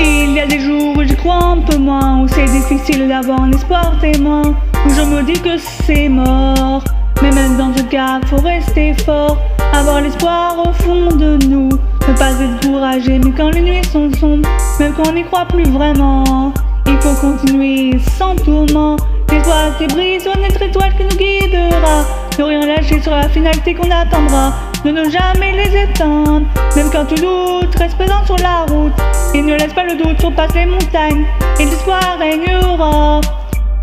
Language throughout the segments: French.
Il y a des jours où j'y crois un peu moins, où c'est difficile d'avoir un espoir témoin, où je me dis que c'est mort. Mais même dans ce cas, faut rester fort, avoir l'espoir au fond de nous, ne pas être découragé, mais quand les nuits sont sombres, même quand on n'y croit plus vraiment, il faut continuer sans tourment. L'espoir qui brille sur notre étoile qui nous guidera, ne rien lâcher sur la finalité qu'on attendra, de ne jamais les éteindre, même quand tout doute reste présent sur la route. Et ne laisse pas le doute surpasser les montagnes, et l'espoir régnera.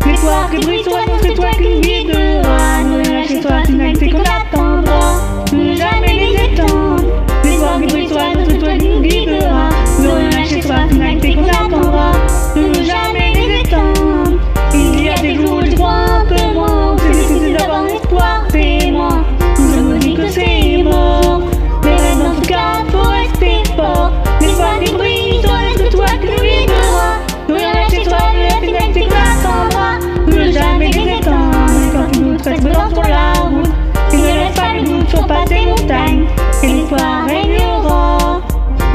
L'espoir qui brille sur notre étoile qui nous guidera, ne rien lâcher sur la finalité qu'on attendra, de ne jamais les éteindre. L'espoir qui brille sur notre étoile qui nous guidera, ne rien lâcher sur la finalité qu'on attendra, de ne jamais les éteindre. Il y a des jours où je crois un peu moins, c'est difficile d'avoir un espoir témoin, où je me dis que c'est mort. Mais même dans tout cas, faut rester fort. L'espoir qui brille sur notre étoile qui nous guidera, ne rien lâcher sur la finalité qu'on attendra, de ne jamais les éteindre. Et quand tout doute reste présent sur la route, et ne laisse pas le doute surpasser les montagnes, et l'espoir régnera.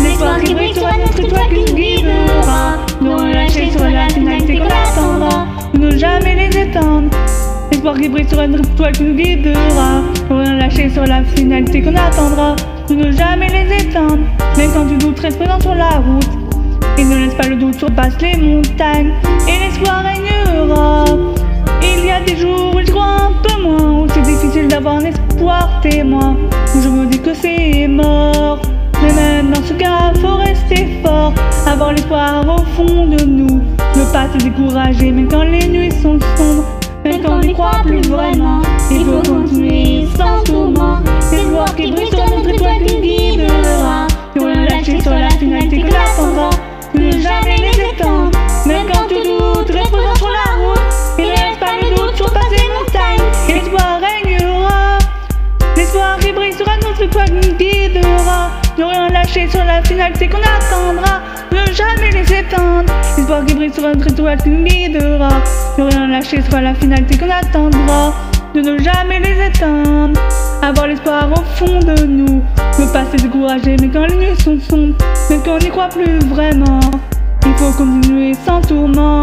L'espoir qui brille sur notre étoile qui nous guidera, ne rien lâcher sur la finalité qu'on attendra, de ne jamais les éteindre. L'espoir qui brille sur notre étoile qui nous guidera, ne rien lâcher sur la finalité qu'on attendra, de ne jamais les éteindre. Même quand du doute reste présent sur la route, et ne laisse pas le doute surpasser les montagnes, et l'espoir régnera. Il y a des jours où je crois un peu moins, où c'est difficile d'avoir un espoir témoin, où je me dis que c'est mort. Mais même dans ce cas, faut rester fort, avoir l'espoir au fond de nous, ne pas se décourager, même quand les nuits sont sombres, même quand on n'y croit plus vraiment, il faut continuer sans tourment. L'espoir qui brille sur notre étoile qui nous guidera, ne rien lâcher sur la finalité qu'on attendra, de ne jamais les éteindre. Même quand tout doute reste présent sur la route, et ne laisse pas le doute surpasser les montagnes, et l'espoir régnera. L'espoir qui brille sur notre étoile qui nous guidera, ne rien lâcher sur la finalité qu'on attendra, ne jamais les éteindre. L'espoir qui brille sur notre étoile qui nous guidera, ne rien lâcher sur la finalité qu'on attendra, de ne jamais les éteindre. Avoir l'espoir au fond de nous, ne pas se décourager, mais quand les nuits sont sombres, même quand on n'y croit plus vraiment, il faut continuer sans tourment.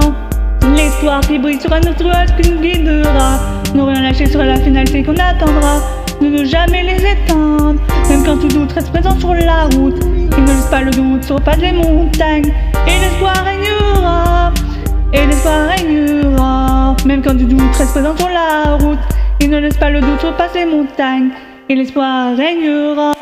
L'espoir qui brille sur notre étoile qui nous guidera, ne rien lâcher sur la finalité qu'on attendra, de ne jamais les éteindre. Même quand tout doute reste présent sur la route, il ne laisse pas le doute surpasser les montagnes, et l'espoir régnera. Et l'espoir régnera. Même quand du doute reste présent sur la route, il ne laisse pas le doute surpasser les montagnes, et l'espoir régnera.